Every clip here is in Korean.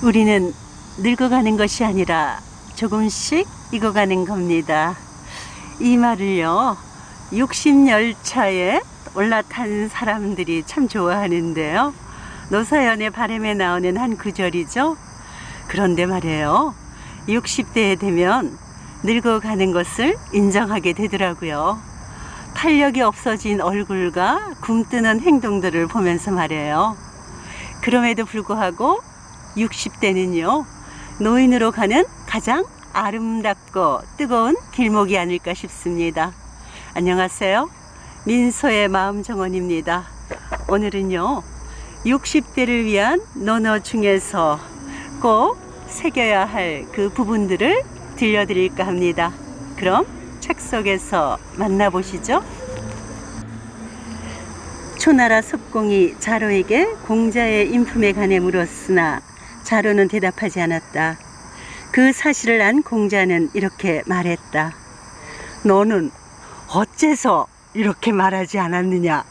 우리는 늙어가는 것이 아니라 조금씩 익어가는 겁니다. 이 말을요, 60열차에 올라탄 사람들이 참 좋아하는데요. 노사연의 바람에 나오는 한 구절이죠. 그런데 말이에요, 60대에 되면 늙어가는 것을 인정하게 되더라고요. 탄력이 없어진 얼굴과 굼뜨는 행동들을 보면서 말이에요. 그럼에도 불구하고 60대는요, 노인으로 가는 가장 아름답고 뜨거운 길목이 아닐까 싶습니다. 안녕하세요. 민소의 마음정원입니다. 오늘은요, 60대를 위한 논어 중에서 꼭 새겨야 할 그 부분들을 들려드릴까 합니다. 그럼 책 속에서 만나보시죠. 초나라 석공이 자로에게 공자의 인품에 관해 물었으나 자로는 대답하지 않았다. 그 사실을 안 공자는 이렇게 말했다. 너는 어째서 이렇게 말하지 않았느냐?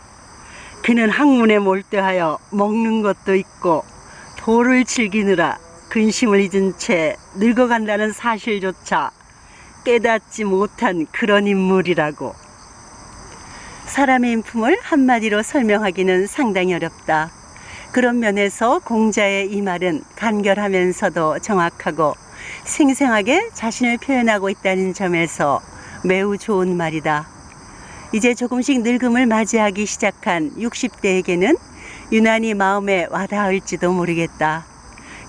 그는 학문에 몰두하여 먹는 것도 있고 도를 즐기느라 근심을 잊은 채 늙어간다는 사실조차 깨닫지 못한 그런 인물이라고. 사람의 인품을 한마디로 설명하기는 상당히 어렵다. 그런 면에서 공자의 이 말은 간결하면서도 정확하고 생생하게 자신을 표현하고 있다는 점에서 매우 좋은 말이다. 이제 조금씩 늙음을 맞이하기 시작한 60대에게는 유난히 마음에 와닿을지도 모르겠다.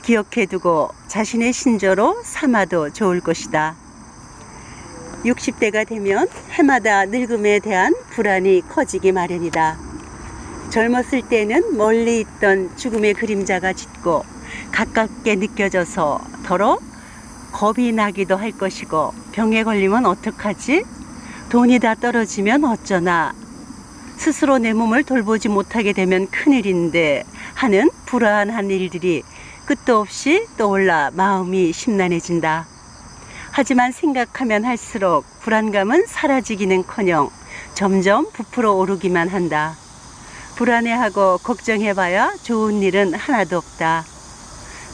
기억해두고 자신의 신조로 삼아도 좋을 것이다. 60대가 되면 해마다 늙음에 대한 불안이 커지기 마련이다. 젊었을 때는 멀리 있던 죽음의 그림자가 짙고 가깝게 느껴져서 더러 겁이 나기도 할 것이고, 병에 걸리면 어떡하지? 돈이 다 떨어지면 어쩌나? 스스로 내 몸을 돌보지 못하게 되면 큰일인데 하는 불안한 일들이 끝도 없이 떠올라 마음이 심란해진다. 하지만 생각하면 할수록 불안감은 사라지기는커녕 점점 부풀어 오르기만 한다. 불안해하고 걱정해봐야 좋은 일은 하나도 없다.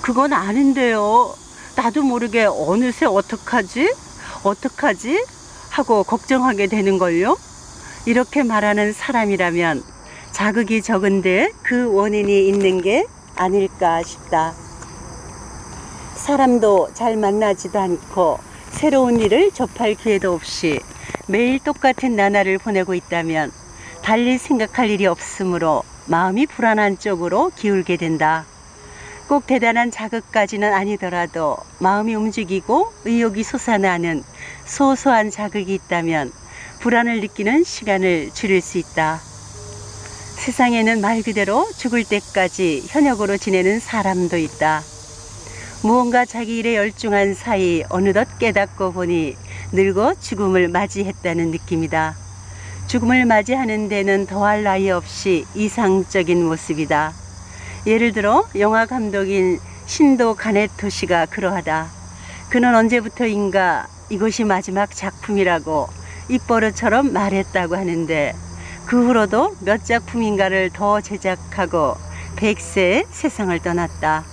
그건 아는데요. 나도 모르게 어느새 어떡하지 하고 걱정하게 되는걸요. 이렇게 말하는 사람이라면 자극이 적은데 그 원인이 있는 게 아닐까 싶다. 사람도 잘 만나지도 않고 새로운 일을 접할 기회도 없이 매일 똑같은 나날을 보내고 있다면 달리 생각할 일이 없으므로 마음이 불안한 쪽으로 기울게 된다. 꼭 대단한 자극까지는 아니더라도 마음이 움직이고 의욕이 솟아나는 소소한 자극이 있다면 불안을 느끼는 시간을 줄일 수 있다. 세상에는 말 그대로 죽을 때까지 현역으로 지내는 사람도 있다. 무언가 자기 일에 열중한 사이 어느덧 깨닫고 보니 늙어 죽음을 맞이했다는 느낌이다. 죽음을 맞이하는 데는 더할 나위 없이 이상적인 모습이다. 예를 들어 영화 감독인 신도 가네토 씨가 그러하다. 그는 언제부터인가 이것이 마지막 작품이라고 입버릇처럼 말했다고 하는데, 그 후로도 몇 작품인가를 더 제작하고 100세에 세상을 떠났다.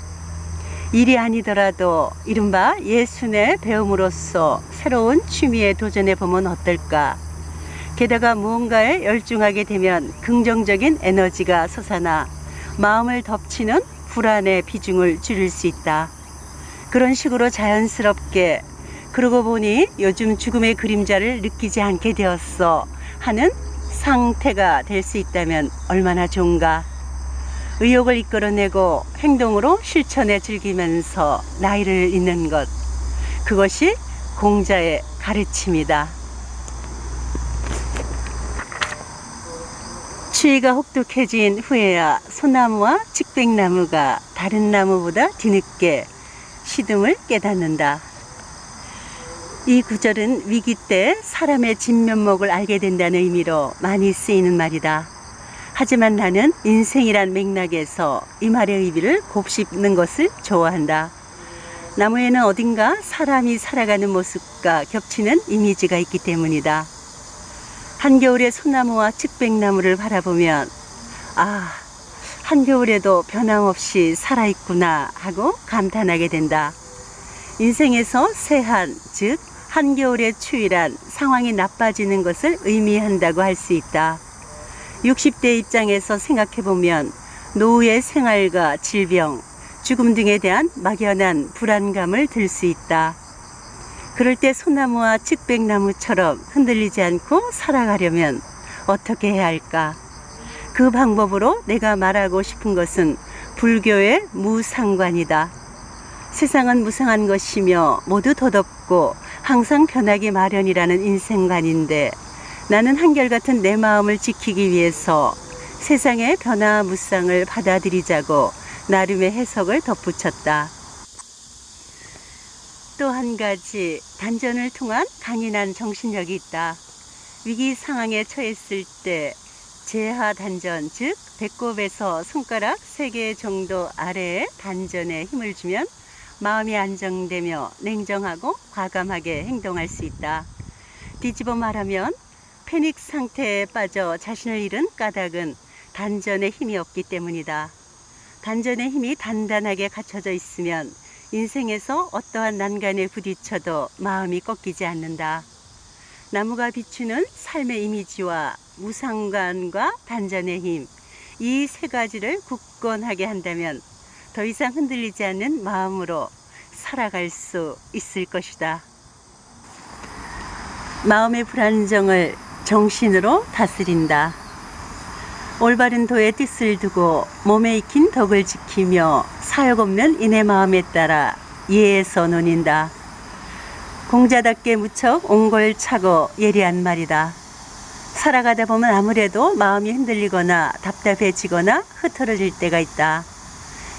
일이 아니더라도 이른바 예술의 배움으로써 새로운 취미에 도전해보면 어떨까? 게다가 무언가에 열중하게 되면 긍정적인 에너지가 솟아나 마음을 덮치는 불안의 비중을 줄일 수 있다. 그런 식으로 자연스럽게 그러고 보니 요즘 죽음의 그림자를 느끼지 않게 되었어 하는 상태가 될 수 있다면 얼마나 좋은가. 의욕을 이끌어내고 행동으로 실천에 즐기면서 나이를 잇는 것, 그것이 공자의 가르침이다. 추위가 혹독해진 후에야 소나무와 측백나무가 다른 나무보다 뒤늦게 시듬을 깨닫는다. 이 구절은 위기 때 사람의 진면목을 알게 된다는 의미로 많이 쓰이는 말이다. 하지만 나는 인생이란 맥락에서 이 말의 의미를 곱씹는 것을 좋아한다. 나무에는 어딘가 사람이 살아가는 모습과 겹치는 이미지가 있기 때문이다. 한겨울의 소나무와 측백나무를 바라보면 한겨울에도 변함없이 살아있구나 하고 감탄하게 된다. 인생에서 세한, 즉 한겨울의 추위란 상황이 나빠지는 것을 의미한다고 할 수 있다. 60대 입장에서 생각해보면 노후의 생활과 질병, 죽음 등에 대한 막연한 불안감을 들 수 있다. 그럴 때 소나무와 측백나무처럼 흔들리지 않고 살아가려면 어떻게 해야 할까? 그 방법으로 내가 말하고 싶은 것은 불교의 무상관이다. 세상은 무상한 것이며 모두 덧없고 항상 변하기 마련이라는 인생관인데, 나는 한결같은 내 마음을 지키기 위해서 세상의 변화무쌍을 받아들이자고 나름의 해석을 덧붙였다. 또 한 가지, 단전을 통한 강인한 정신력이 있다. 위기 상황에 처했을 때 제하 단전, 즉 배꼽에서 손가락 3개 정도 아래에 단전에 힘을 주면 마음이 안정되며 냉정하고 과감하게 행동할 수 있다. 뒤집어 말하면 패닉 상태에 빠져 자신을 잃은 까닭은 단전에 힘이 없기 때문이다. 단전의 힘이 단단하게 갖춰져 있으면 인생에서 어떠한 난간에 부딪혀도 마음이 꺾이지 않는다. 나무가 비추는 삶의 이미지와 무상관과 단전의 힘, 이 3가지를 굳건하게 한다면 더 이상 흔들리지 않는 마음으로 살아갈 수 있을 것이다. 마음의 불안정을 정신으로 다스린다. 올바른 도의 뜻을 두고 몸에 익힌 덕을 지키며 사욕 없는 인의 마음에 따라 예에서 논인다. 공자답게 무척 옹골차고 예리한 말이다. 살아가다 보면 아무래도 마음이 흔들리거나 답답해지거나 흐트러질 때가 있다.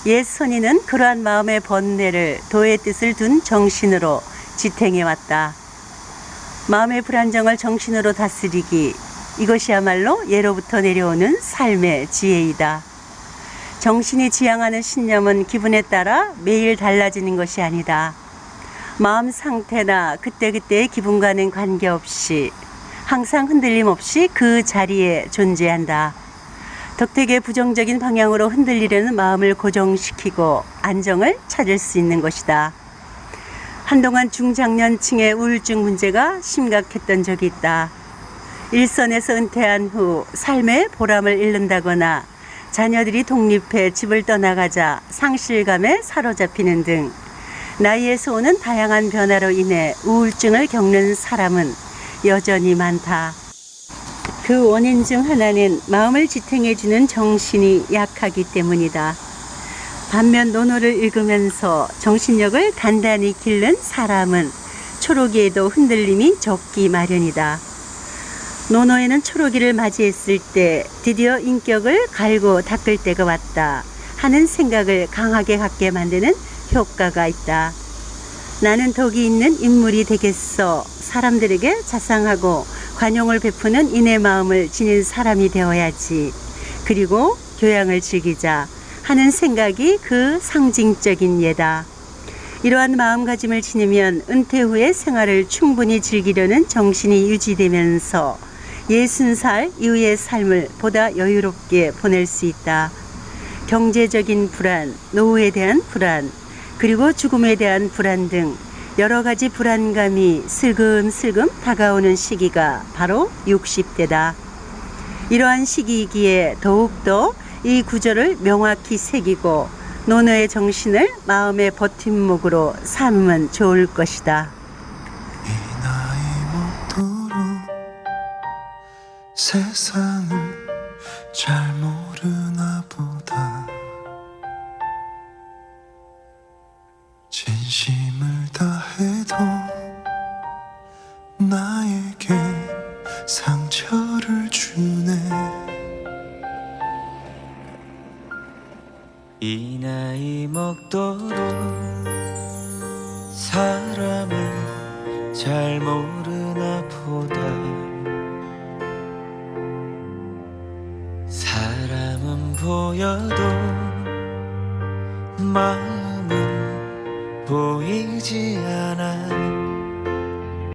옛 선인은 그러한 마음의 번뇌를 도의 뜻을 둔 정신으로 지탱해왔다. 마음의 불안정을 정신으로 다스리기, 이것이야말로 예로부터 내려오는 삶의 지혜이다. 정신이 지향하는 신념은 기분에 따라 매일 달라지는 것이 아니다. 마음 상태나 그때그때의 기분과는 관계없이 항상 흔들림 없이 그 자리에 존재한다. 덕택의 부정적인 방향으로 흔들리려는 마음을 고정시키고 안정을 찾을 수 있는 것이다. 한동안 중장년층의 우울증 문제가 심각했던 적이 있다. 일선에서 은퇴한 후 삶의 보람을 잃는다거나 자녀들이 독립해 집을 떠나가자 상실감에 사로잡히는 등 나이에서 오는 다양한 변화로 인해 우울증을 겪는 사람은 여전히 많다. 그 원인 중 하나는 마음을 지탱해주는 정신이 약하기 때문이다. 반면 논어를 읽으면서 정신력을 단단히 기른 사람은 초록이에도 흔들림이 적기 마련이다. 논어에는 초록이를 맞이했을 때 드디어 인격을 갈고 닦을 때가 왔다 하는 생각을 강하게 갖게 만드는 효과가 있다. 나는 덕이 있는 인물이 되겠어. 사람들에게 자상하고 관용을 베푸는 인의 마음을 지닌 사람이 되어야지. 그리고 교양을 즐기자 하는 생각이 그 상징적인 예다. 이러한 마음가짐을 지니면 은퇴 후의 생활을 충분히 즐기려는 정신이 유지되면서 60살 이후의 삶을 보다 여유롭게 보낼 수 있다. 경제적인 불안, 노후에 대한 불안, 그리고 죽음에 대한 불안 등 여러 가지 불안감이 슬금슬금 다가오는 시기가 바로 60대다. 이러한 시기이기에 더욱더 이 구절을 명확히 새기고 논어의 정신을 마음의 버팀목으로 삼으면 좋을 것이다. 이 나이 먹도록 세상을 잘 모르나 보다. 진심을 다해도 나에게 상처를 주네. 이 나이 먹도록 사람을 잘 모르나 보다. 사람은 보여도 마음은 보이지 않아.